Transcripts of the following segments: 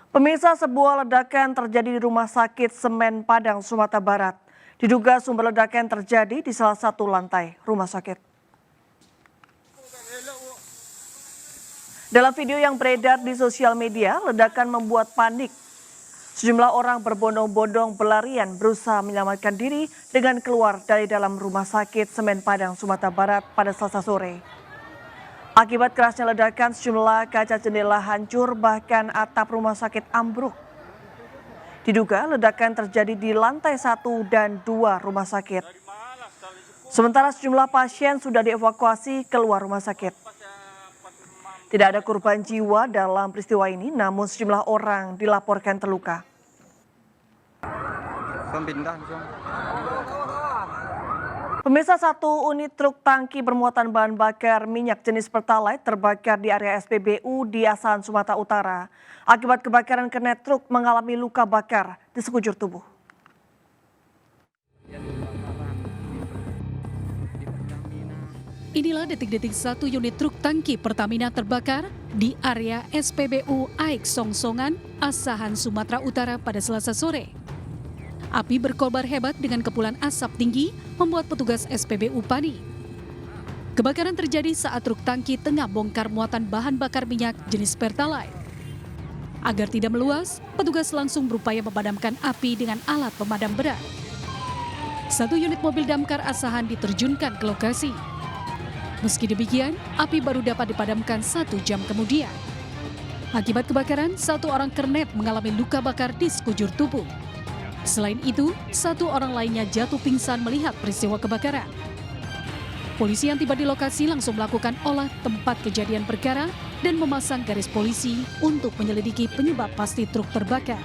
Pemirsa, sebuah ledakan terjadi di Rumah Sakit Semen Padang, Sumatera Barat. Diduga sumber ledakan terjadi di salah satu lantai rumah sakit. Dalam video yang beredar di sosial media, ledakan membuat panik. Sejumlah orang berbondong-bondong berlarian berusaha menyelamatkan diri dengan keluar dari dalam Rumah Sakit Semen Padang, Sumatera Barat pada Selasa sore. Akibat kerasnya ledakan, sejumlah kaca jendela hancur, bahkan atap rumah sakit ambruk. Diduga ledakan terjadi di lantai 1 dan 2 rumah sakit. Sementara sejumlah pasien sudah dievakuasi keluar rumah sakit. Tidak ada korban jiwa dalam peristiwa ini, namun sejumlah orang dilaporkan terluka. Pemirsa, satu unit truk tangki bermuatan bahan bakar minyak jenis Pertalite terbakar di area SPBU di Asahan, Sumatera Utara. Akibat kebakaran, kernet truk mengalami luka bakar di sekujur tubuh. Inilah detik-detik satu unit truk tangki Pertamina terbakar di area SPBU Aik Songsongan, Asahan, Sumatera Utara pada Selasa sore. Api berkobar hebat dengan kepulan asap tinggi membuat petugas SPBU panik. Kebakaran terjadi saat truk tangki tengah bongkar muatan bahan bakar minyak jenis Pertalite. Agar tidak meluas, petugas langsung berupaya memadamkan api dengan alat pemadam berat. Satu unit mobil damkar Asahan diterjunkan ke lokasi. Meski demikian, api baru dapat dipadamkan 1 jam kemudian. Akibat kebakaran, satu orang kernet mengalami luka bakar di sekujur tubuh. Selain itu, satu orang lainnya jatuh pingsan melihat peristiwa kebakaran. Polisi yang tiba di lokasi langsung melakukan olah tempat kejadian perkara dan memasang garis polisi untuk menyelidiki penyebab pasti truk terbakar.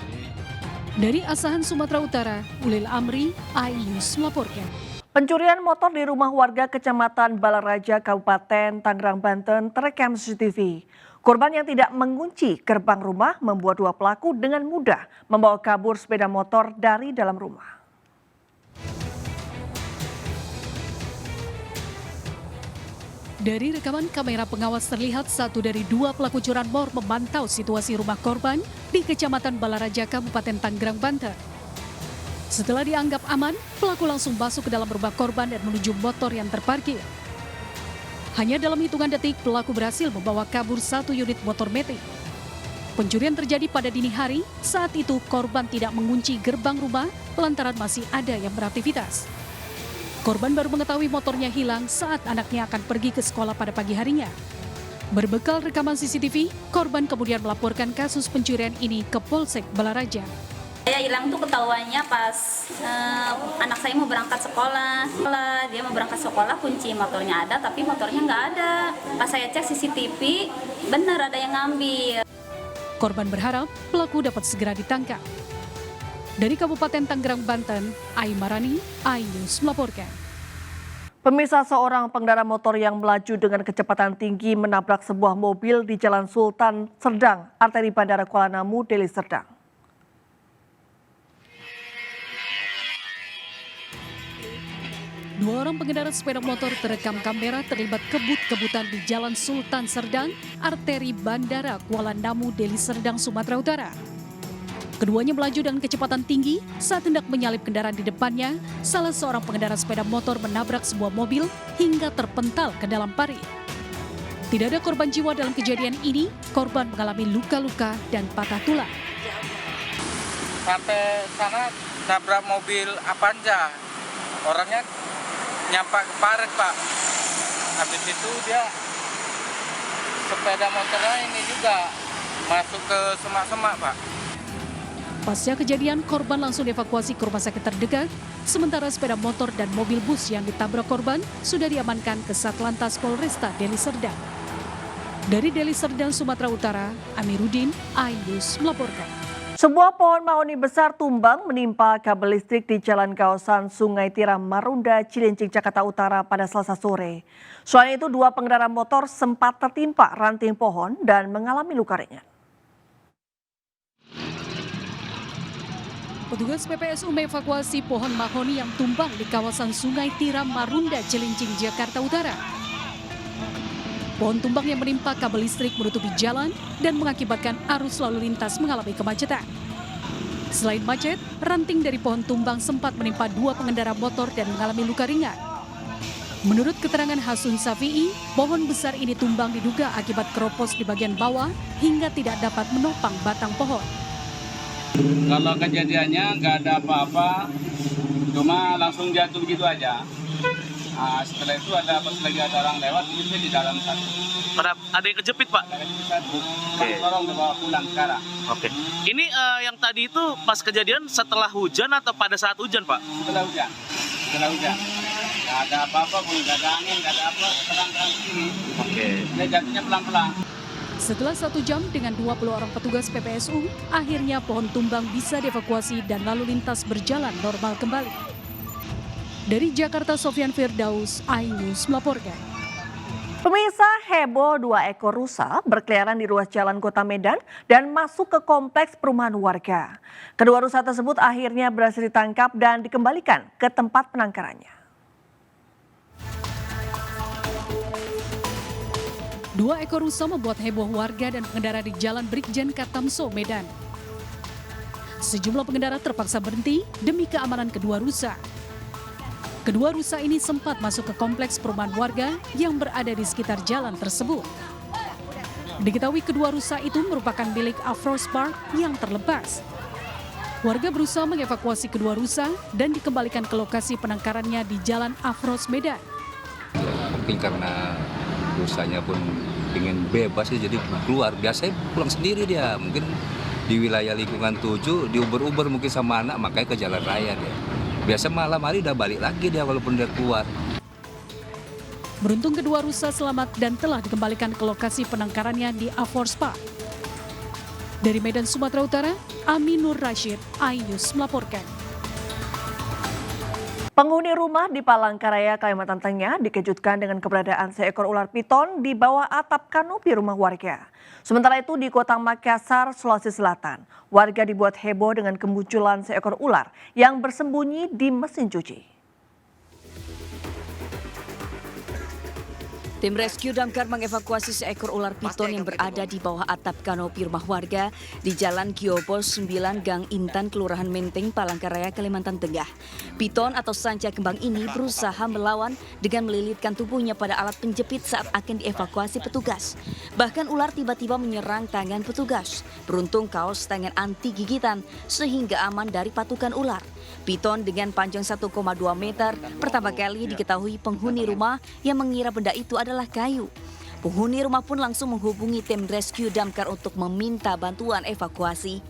Dari Asahan, Sumatera Utara, Ulil Amri, iNews melaporkan. Pencurian motor di rumah warga Kecamatan Balaraja, Kabupaten Tangerang, Banten terekam CCTV. Korban yang tidak mengunci gerbang rumah membuat dua pelaku dengan mudah membawa kabur sepeda motor dari dalam rumah. Dari rekaman kamera pengawas terlihat satu dari dua pelaku curanmor memantau situasi rumah korban di Kecamatan Balaraja, Kabupaten Tangerang, Banten. Setelah dianggap aman, pelaku langsung masuk ke dalam rumah korban dan menuju motor yang terparkir. Hanya dalam hitungan detik, pelaku berhasil membawa kabur satu unit motor metik. Pencurian terjadi pada dini hari, saat itu korban tidak mengunci gerbang rumah lantaran masih ada yang beraktivitas. Korban baru mengetahui motornya hilang saat anaknya akan pergi ke sekolah pada pagi harinya. Berbekal rekaman CCTV, korban kemudian melaporkan kasus pencurian ini ke Polsek Balaraja. Saya hilang tuh ketahuannya pas anak saya mau berangkat sekolah. Dia mau berangkat sekolah, kunci motornya ada, tapi motornya nggak ada. Pas saya cek CCTV, benar ada yang ngambil. Korban berharap pelaku dapat segera ditangkap. Dari Kabupaten Tangerang, Banten, Aimarani, iNews melaporkan. Pemirsa, seorang pengendara motor yang melaju dengan kecepatan tinggi menabrak sebuah mobil di Jalan Sultan Serdang, arteri Bandara Kuala Namu, Deli Serdang. Dua orang pengendara sepeda motor terekam kamera terlibat kebut-kebutan di Jalan Sultan Serdang, arteri Bandara Kuala Namu, Deli Serdang, Sumatera Utara. Keduanya melaju dengan kecepatan tinggi saat hendak menyalip kendaraan di depannya. Salah seorang pengendara sepeda motor menabrak sebuah mobil hingga terpental ke dalam parit. Tidak ada korban jiwa dalam kejadian ini, korban mengalami luka-luka dan patah tulang. Sampai sana nabrak mobil Avanza, orangnya nyampak ke parit, Pak. Habis itu dia sepeda motornya ini juga masuk ke semak-semak, Pak. Pasca kejadian, korban langsung dievakuasi ke rumah sakit terdekat, sementara sepeda motor dan mobil bus yang ditabrak korban sudah diamankan ke Satlantas Polresta Deli Serdang. Dari Deli Serdang, Sumatera Utara, Amiruddin, iNews melaporkan. Sebuah pohon mahoni besar tumbang menimpa kabel listrik di jalan kawasan Sungai Tiram Marunda, Cilincing, Jakarta Utara pada Selasa sore. Selain itu, dua pengendara motor sempat tertimpa ranting pohon dan mengalami luka ringan. Petugas PPSU mengevakuasi pohon mahoni yang tumbang di kawasan Sungai Tiram Marunda, Cilincing, Jakarta Utara. Pohon tumbang yang menimpa kabel listrik menutupi jalan dan mengakibatkan arus lalu lintas mengalami kemacetan. Selain macet, ranting dari pohon tumbang sempat menimpa 2 pengendara motor dan mengalami luka ringan. Menurut keterangan Hasun Safi'i, pohon besar ini tumbang diduga akibat keropos di bagian bawah hingga tidak dapat menopang batang pohon. Kalau kejadiannya nggak ada apa-apa, cuma langsung jatuh gitu aja. Nah, setelah itu pas lagi ada orang lewat, ini di dalam satu. Ada yang kejepit, Pak? Ada yang satu. Tolong dibawa pulang sekarang. Oke. Ini yang tadi itu pas kejadian setelah hujan atau pada saat hujan, Pak? Setelah hujan. Nggak ada apa-apa, nggak ada angin, nggak ada apa, terang-terang sini. Oke. Dia jatuhnya pelan-pelan. Setelah 1 jam dengan 20 orang petugas PPSU, akhirnya pohon tumbang bisa dievakuasi dan lalu lintas berjalan normal kembali. Dari Jakarta, Sofyan Firdaus, iNews melaporkan. Pemirsa, heboh 2 ekor rusa berkeliaran di ruas jalan Kota Medan dan masuk ke kompleks perumahan warga. Kedua rusa tersebut akhirnya berhasil ditangkap dan dikembalikan ke tempat penangkarannya. 2 ekor rusa membuat heboh warga dan pengendara di Jalan Brigjen Katamso, Medan. Sejumlah pengendara terpaksa berhenti demi keamanan kedua rusa. Kedua rusa ini sempat masuk ke kompleks perumahan warga yang berada di sekitar jalan tersebut. Diketahui kedua rusa itu merupakan milik Afros Park yang terlepas. Warga berusaha mengevakuasi kedua rusa dan dikembalikan ke lokasi penangkarannya di Jalan Afros, Medan. Mungkin karena rusanya pun ingin bebas ya, jadi keluar. Biasanya pulang sendiri dia, mungkin di wilayah lingkungan 7 diuber-uber mungkin sama anak, makanya ke jalan raya dia. Biasa malam hari udah balik lagi dia walaupun dia keluar. Beruntung kedua rusa selamat dan telah dikembalikan ke lokasi penangkarannya di Afros Park. Dari Medan, Sumatera Utara, Aminur Rashid, iNews melaporkan. Penghuni rumah di Palangkaraya, Kalimantan Tengah dikejutkan dengan keberadaan seekor ular piton di bawah atap kanopi rumah warga. Sementara itu di Kota Makassar, Sulawesi Selatan, warga dibuat heboh dengan kemunculan seekor ular yang bersembunyi di mesin cuci. Tim rescue damkar mengevakuasi seekor ular piton yang berada di bawah atap kanopi rumah warga di Jalan Kiobos 9 Gang Intan, Kelurahan Menteng, Palangkaraya, Kalimantan Tengah. Piton atau sanca kembang ini berusaha melawan dengan melilitkan tubuhnya pada alat penjepit saat akan dievakuasi petugas. Bahkan ular tiba-tiba menyerang tangan petugas. Beruntung kaos tangan anti gigitan sehingga aman dari patukan ular. Piton dengan panjang 1,2 meter pertama kali diketahui penghuni rumah yang mengira benda itu adalah kayu. Penghuni rumah pun langsung menghubungi tim rescue damkar untuk meminta bantuan evakuasi.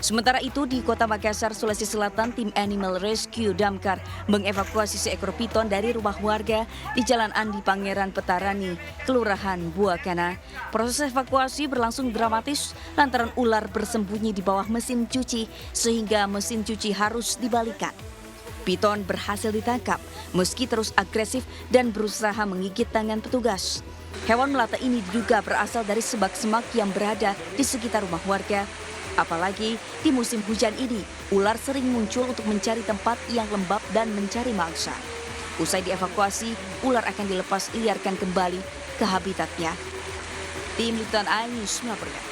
Sementara itu di Kota Makassar, Sulawesi Selatan, tim Animal Rescue Damkar mengevakuasi seekor piton dari rumah warga di Jalan Andi Pangeran Petarani, Kelurahan Buakana. Proses evakuasi berlangsung dramatis lantaran ular bersembunyi di bawah mesin cuci sehingga mesin cuci harus dibalikan. Piton berhasil ditangkap meski terus agresif dan berusaha menggigit tangan petugas. Hewan melata ini diduga berasal dari semak-semak yang berada di sekitar rumah warga. Apalagi di musim hujan ini, ular sering muncul untuk mencari tempat yang lembab dan mencari mangsa. Usai dievakuasi, ular akan dilepas liarkan kembali ke habitatnya. Tim Liputan iNews melaporkan.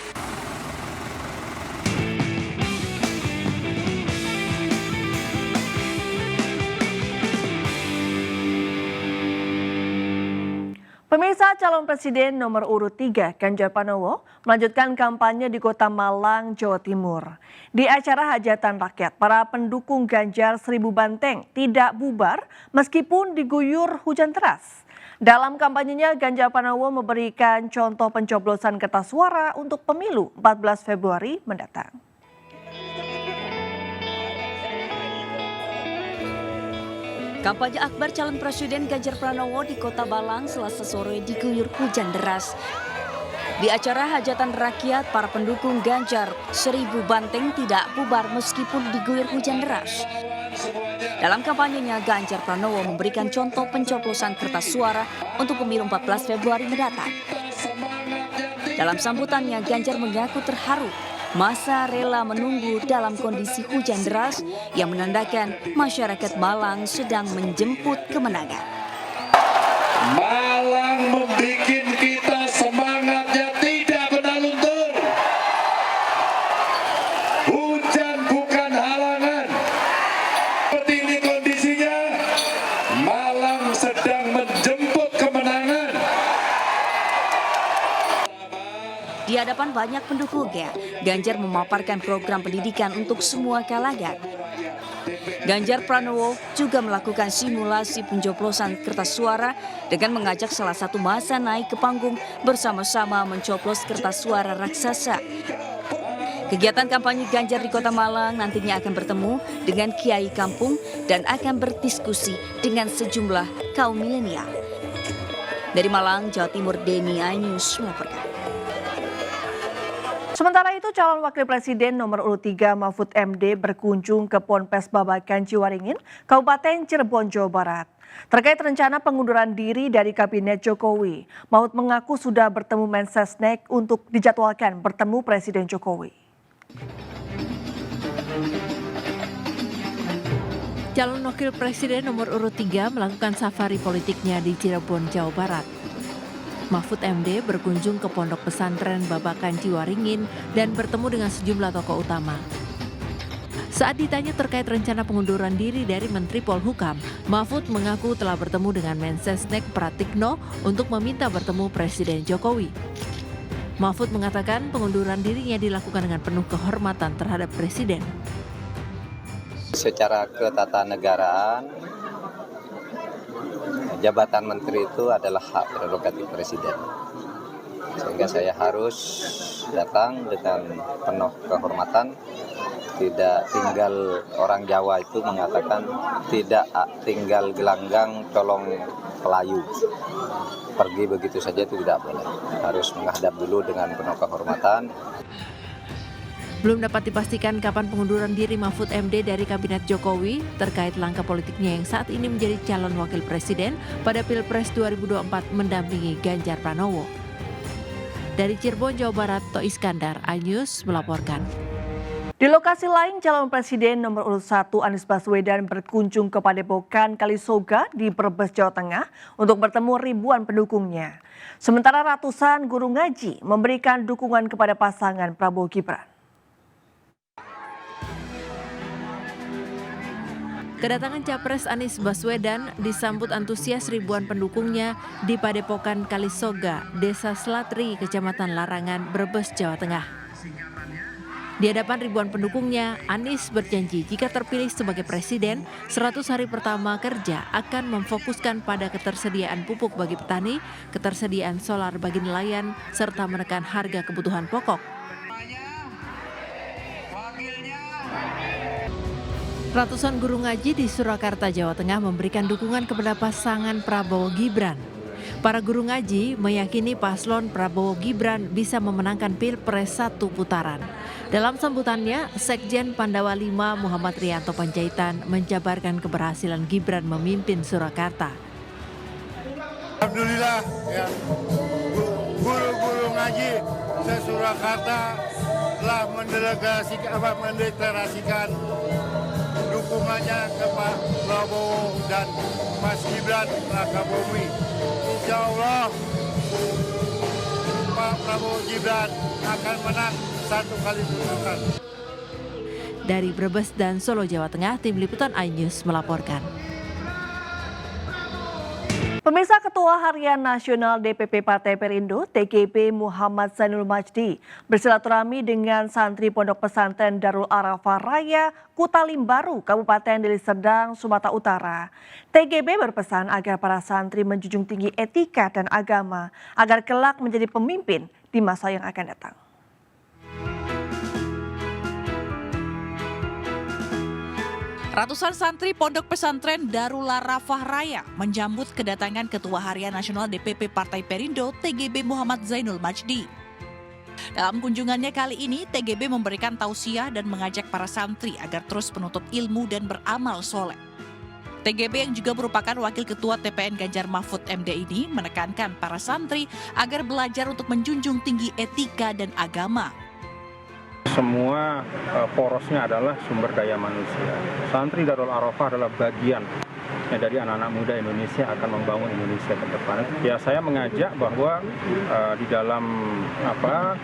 Pemirsa, calon presiden nomor urut 3 Ganjar Pranowo melanjutkan kampanye di Kota Malang, Jawa Timur. Di acara hajatan rakyat, para pendukung Ganjar 1000 banteng tidak bubar meskipun diguyur hujan deras. Dalam kampanyenya, Ganjar Pranowo memberikan contoh pencoblosan kertas suara untuk pemilu 14 Februari mendatang. Kampanye akbar calon presiden Ganjar Pranowo di Kota Malang Selasa sore diguyur hujan deras. Di acara hajatan rakyat, para pendukung Ganjar 1000 banteng tidak bubar meskipun diguyur hujan deras. Dalam kampanyenya, Ganjar Pranowo memberikan contoh pencoblosan kertas suara untuk pemilu 14 Februari mendatang. Dalam sambutannya, Ganjar mengaku terharu. Masa rela menunggu dalam kondisi hujan deras yang menandakan masyarakat Malang sedang menjemput kemenangan. Malang membuat kita semangatnya tidak pernah luntur. Hujan bukan halangan. Seperti ini kondisinya, Malang sedang menjemput kemenangan. Di hadapan banyak pendukungnya, Ganjar memaparkan program pendidikan untuk semua kalangan. Ganjar Pranowo juga melakukan simulasi pencoblosan kertas suara dengan mengajak salah satu massa naik ke panggung bersama-sama mencoblos kertas suara raksasa. Kegiatan kampanye Ganjar di Kota Malang nantinya akan bertemu dengan kiai kampung dan akan berdiskusi dengan sejumlah kaum milenial. Dari Malang, Jawa Timur, Denny iNews melaporkan. Sementara itu, calon wakil presiden nomor urut 3 Mahfud MD berkunjung ke Ponpes Babakan Ciwaringin, Kabupaten Cirebon, Jawa Barat. Terkait rencana pengunduran diri dari Kabinet Jokowi, Mahfud mengaku sudah bertemu Mensesnek untuk dijadwalkan bertemu Presiden Jokowi. Calon wakil presiden nomor urut 3 melakukan safari politiknya di Cirebon, Jawa Barat. Mahfud MD berkunjung ke Pondok Pesantren Babakan Ciwaringin dan bertemu dengan sejumlah tokoh utama. Saat ditanya terkait rencana pengunduran diri dari Menteri Polhukam, Mahfud mengaku telah bertemu dengan Mensesnek Pratikno untuk meminta bertemu Presiden Jokowi. Mahfud mengatakan pengunduran dirinya dilakukan dengan penuh kehormatan terhadap Presiden. Secara ketatanegaraan, jabatan menteri itu adalah hak prerogatif presiden. Sehingga saya harus datang dengan penuh kehormatan. Tidak tinggal, orang Jawa itu mengatakan tidak tinggal gelanggang colong pelayu. Pergi begitu saja itu tidak boleh. Harus menghadap dulu dengan penuh kehormatan. Belum dapat dipastikan kapan pengunduran diri Mahfud MD dari Kabinet Jokowi terkait langkah politiknya yang saat ini menjadi calon wakil presiden pada Pilpres 2024 mendampingi Ganjar Pranowo. Dari Cirebon, Jawa Barat, To Iskandar, iNews melaporkan. Di lokasi lain, calon presiden nomor urut 1 Anies Baswedan berkunjung ke Padepokan Kalisoga di Brebes, Jawa Tengah untuk bertemu ribuan pendukungnya. Sementara ratusan guru ngaji memberikan dukungan kepada pasangan Prabowo Gibran. Kedatangan Capres Anies Baswedan disambut antusias ribuan pendukungnya di Padepokan Kalisoga, Desa Selatri, Kecamatan Larangan, Brebes, Jawa Tengah. Di hadapan ribuan pendukungnya, Anies berjanji jika terpilih sebagai presiden, 100 hari pertama kerja akan memfokuskan pada ketersediaan pupuk bagi petani, ketersediaan solar bagi nelayan, serta menekan harga kebutuhan pokok. Ratusan guru ngaji di Surakarta, Jawa Tengah memberikan dukungan kepada pasangan Prabowo Gibran. Para guru ngaji meyakini paslon Prabowo Gibran bisa memenangkan Pilpres 1 putaran. Dalam sambutannya, Sekjen Pandawa 5 Muhammad Rianto Panjaitan menjabarkan keberhasilan Gibran memimpin Surakarta. Alhamdulillah, ya, guru-guru ngaji se-Surakarta telah mendeklarasikan dukungannya ke Pak Prabowo dan Mas Gibran Rakabumi. Insya Allah Pak Prabowo Gibran akan menang 1 kali putaran. Dari Brebes dan Solo, Jawa Tengah, Tim Liputan iNews melaporkan. Pemirsa, Ketua Harian Nasional DPP Partai Perindo TGB Muhammad Zainul Majdi bersilaturahmi dengan santri Pondok Pesantren Darul Arafah Raya, Kutalim Baru, Kabupaten Deli Serdang, Sumatera Utara. TGB berpesan agar para santri menjunjung tinggi etika dan agama agar kelak menjadi pemimpin di masa yang akan datang. Ratusan santri Pondok Pesantren Darul Arafah Raya menjambut kedatangan Ketua Harian Nasional DPP Partai Perindo TGB Muhammad Zainul Majdi. Dalam kunjungannya kali ini, TGB memberikan tausiah dan mengajak para santri agar terus menuntut ilmu dan beramal soleh. TGB yang juga merupakan Wakil Ketua TPN Ganjar Mahfud MD ini menekankan para santri agar belajar untuk menjunjung tinggi etika dan agama. Semua porosnya adalah sumber daya manusia. Santri Darul Arafah adalah bagian khususnya dari anak-anak muda Indonesia akan membangun Indonesia ke depan. Ya, saya mengajak bahwa di dalam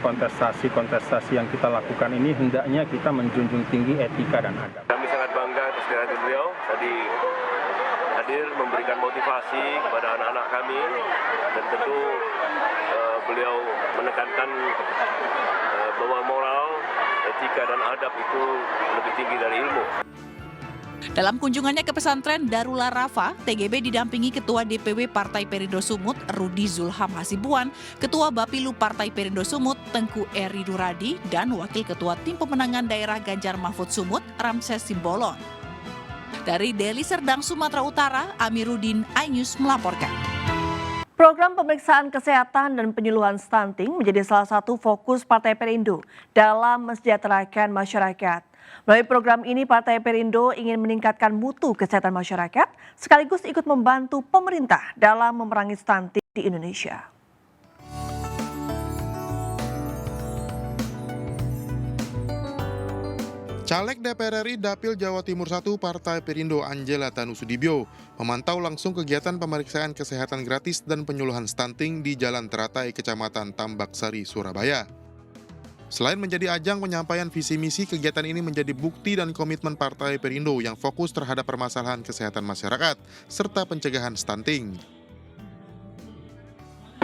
kontestasi yang kita lakukan ini hendaknya kita menjunjung tinggi etika dan adab. Kami sangat bangga atas kehadiran beliau tadi hadir memberikan motivasi kepada anak-anak kami, dan tentu beliau menekankan bahwa moral, etika dan adab itu lebih tinggi dari ilmu. Dalam kunjungannya ke pesantren Darul Arafah, TGB didampingi Ketua DPW Partai Perindo Sumut, Rudi Zulham Hasibuan, Ketua Bapilu Partai Perindo Sumut, Tengku Eri Duradi, dan Wakil Ketua Tim Pemenangan Daerah Ganjar Mahfud Sumut, Ramses Simbolon. Dari Deli Serdang, Sumatera Utara, Amiruddin, iNews melaporkan. Program pemeriksaan kesehatan dan penyuluhan stunting menjadi salah satu fokus Partai Perindo dalam mensejahterakan masyarakat. Melalui program ini, Partai Perindo ingin meningkatkan mutu kesehatan masyarakat, sekaligus ikut membantu pemerintah dalam memerangi stunting di Indonesia. Caleg DPR RI Dapil Jawa Timur 1 Partai Perindo Angela Tanusudibyo memantau langsung kegiatan pemeriksaan kesehatan gratis dan penyuluhan stunting di Jalan Teratai, Kecamatan Tambak Sari, Surabaya. Selain menjadi ajang penyampaian visi misi, kegiatan ini menjadi bukti dan komitmen Partai Perindo yang fokus terhadap permasalahan kesehatan masyarakat serta pencegahan stunting.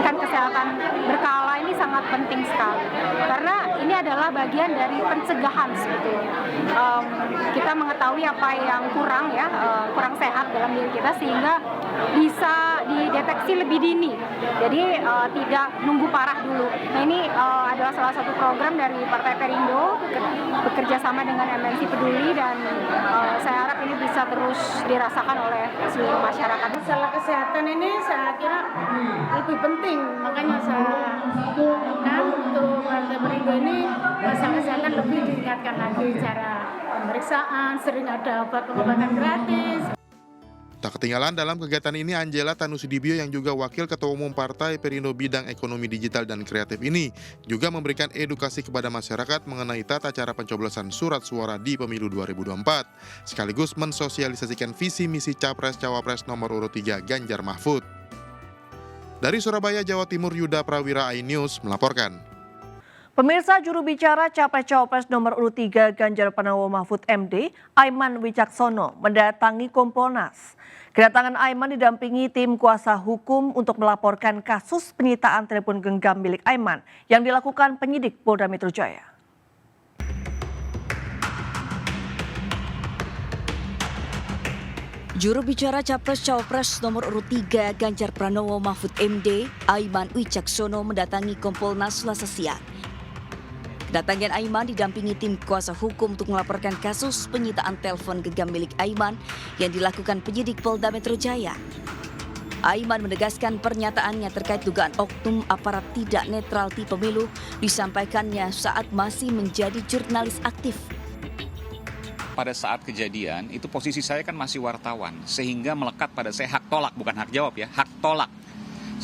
Kesehatan berkala ini sangat penting sekali karena ini adalah bagian dari pencegahan sebetulnya. Kita mengetahui apa yang kurang kurang sehat dalam diri kita sehingga bisa dideteksi lebih dini. Jadi tidak nunggu parah dulu. Nah, ini adalah salah satu program dari Partai Perindo bekerja sama dengan MNC Peduli, dan saya harap ini bisa terus dirasakan oleh seluruh masyarakat. Masalah kesehatan ini saya kira lebih penting, makanya saya harapkan untuk Partai Perindo ini masalah kesehatan lebih ditingkatkan lagi, cara pemeriksaan, sering ada obat-obatan gratis. Tak ketinggalan dalam kegiatan ini Angela Tanusudibyo yang juga Wakil Ketua Umum Partai Perindo bidang ekonomi digital dan kreatif ini juga memberikan edukasi kepada masyarakat mengenai tata cara pencoblosan surat suara di pemilu 2024, sekaligus mensosialisasikan visi misi Capres-Cawapres nomor urut 3 Ganjar Mahfud. Dari Surabaya, Jawa Timur, Yuda Prawira, iNews melaporkan. Pemirsa, juru bicara Capres-Cawapres nomor urut 3 Ganjar Pranowo Mahfud MD, Aiman Wicaksono, mendatangi Kompolnas. Kedatangan Aiman didampingi tim kuasa hukum untuk melaporkan kasus penyitaan telepon genggam milik Aiman yang dilakukan penyidik Polda Metro Jaya. Juru bicara Capres-Cawapres nomor urut 3 Ganjar Pranowo Mahfud MD, Aiman Wicaksono mendatangi Kompolnas Selasa siang. Kedatangan Aiman didampingi tim kuasa hukum untuk melaporkan kasus penyitaan telepon genggam milik Aiman yang dilakukan penyidik Polda Metro Jaya. Aiman menegaskan pernyataannya terkait dugaan oknum aparat tidak netral di pemilu disampaikannya saat masih menjadi jurnalis aktif. Pada saat kejadian, itu posisi saya kan masih wartawan, sehingga melekat pada saya hak tolak, bukan hak jawab ya, hak tolak.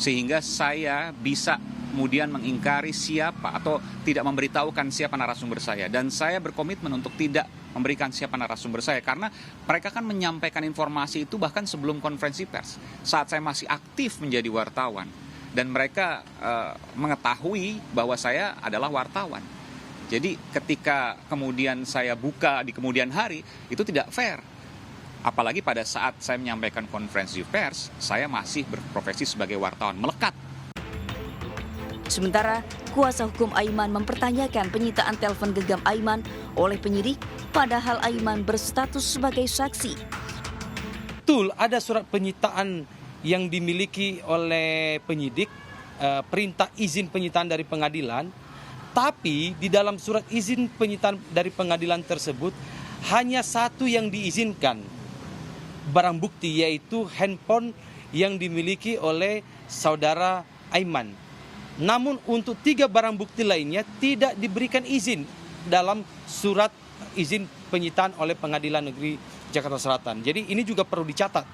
Sehingga saya bisa kemudian mengingkari siapa atau tidak memberitahukan siapa narasumber saya. Dan saya berkomitmen untuk tidak memberikan siapa narasumber saya, karena mereka kan menyampaikan informasi itu bahkan sebelum konferensi pers, saat saya masih aktif menjadi wartawan. Dan mereka mengetahui bahwa saya adalah wartawan. Jadi ketika kemudian saya buka di kemudian hari, itu tidak fair. Apalagi pada saat saya menyampaikan konferensi pers, saya masih berprofesi sebagai wartawan, melekat. Sementara, kuasa hukum Aiman mempertanyakan penyitaan telepon genggam Aiman oleh penyidik, padahal Aiman berstatus sebagai saksi. Betul, ada surat penyitaan yang dimiliki oleh penyidik, perintah izin penyitaan dari pengadilan, tapi di dalam surat izin penyitaan dari pengadilan tersebut hanya satu yang diizinkan, barang bukti, yaitu handphone yang dimiliki oleh saudara Aiman. Namun untuk 3 barang bukti lainnya tidak diberikan izin dalam surat izin penyitaan oleh Pengadilan Negeri Jakarta Selatan. Jadi ini juga perlu dicatat.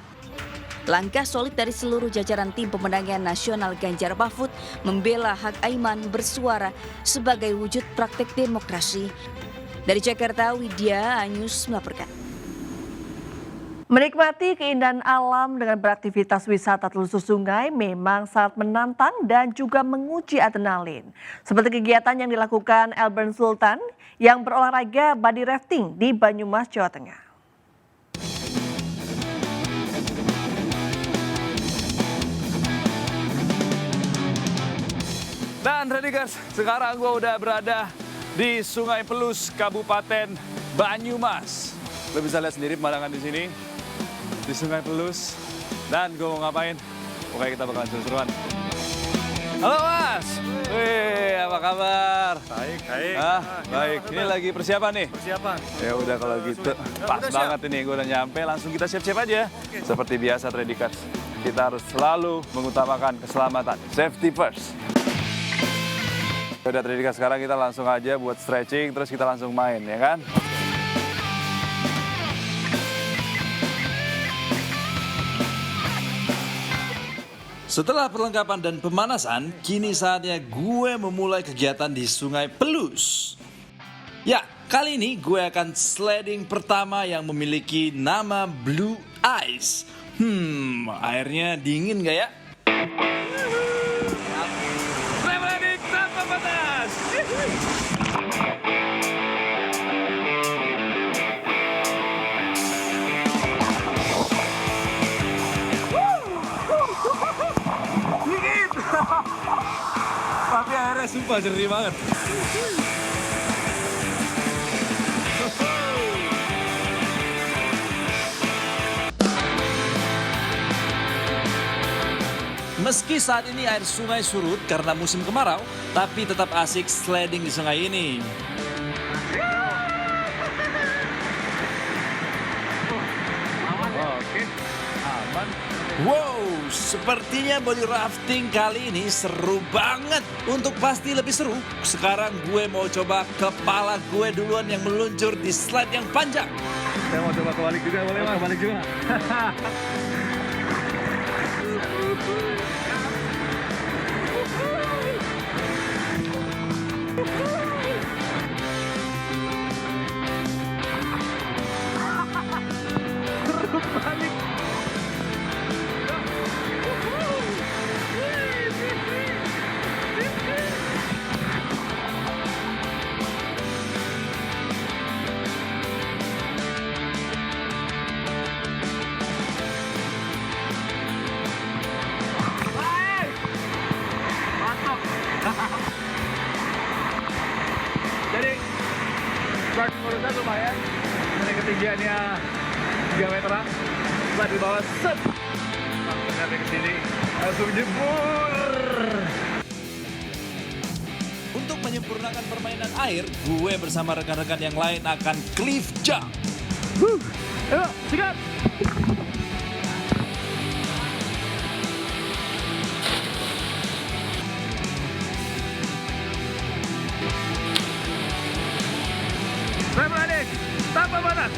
Langkah solid dari seluruh jajaran tim pemenangan nasional Ganjar Mahfud membela hak Aiman bersuara sebagai wujud praktek demokrasi. Dari Jakarta, Widya, iNews melaporkan. Menikmati keindahan alam dengan beraktivitas wisata telusur sungai memang sangat menantang dan juga menguji adrenalin. Seperti kegiatan yang dilakukan Elburn Sultan yang berolahraga body rafting di Banyumas, Jawa Tengah. Dan Redikers, sekarang gue udah berada di Sungai Pelus, Kabupaten Banyumas. Lo bisa lihat sendiri pemandangan di sini, di Sungai Pelus. Dan gue mau ngapain? Pokoknya kita bakalan seru-seruan. Halo Mas, wih apa kabar? Baik, baik. Baik, ini lagi persiapan nih? Persiapan. Ya udah kalau gitu, pas banget ini gue udah nyampe, langsung kita siap-siap aja. Seperti biasa Redikers, kita harus selalu mengutamakan keselamatan. Safety first. Udah Redikers, sekarang kita langsung aja buat stretching, terus kita langsung main, ya kan? Setelah perlengkapan dan pemanasan, kini saatnya gue memulai kegiatan di Sungai Pelus. Ya, kali ini gue akan sledding pertama yang memiliki nama Blue Ice. Airnya dingin gak ya? Sledding tanpa batas! Tapi airnya sumpah jernih banget. Meski saat ini air sungai surut karena musim kemarau, tapi tetap asik sledding di sungai ini. Oke, aman. Wow, sepertinya body rafting kali ini seru banget. Untuk pasti lebih seru, sekarang gue mau coba kepala gue duluan yang meluncur di slide yang panjang. Saya mau coba kebalik juga, boleh Mas? Kebalik juga. Balik. Jadi, starting urusan lumayan. Ini ketinggiannya 3 meteran. Setelah di bawah, set. Langsung nyampe ke sini, langsung jebur. Untuk menyempurnakan permainan air, gue bersama rekan-rekan yang lain akan cliff jump. Ayo, sikat. Saya berani, tanpa batas.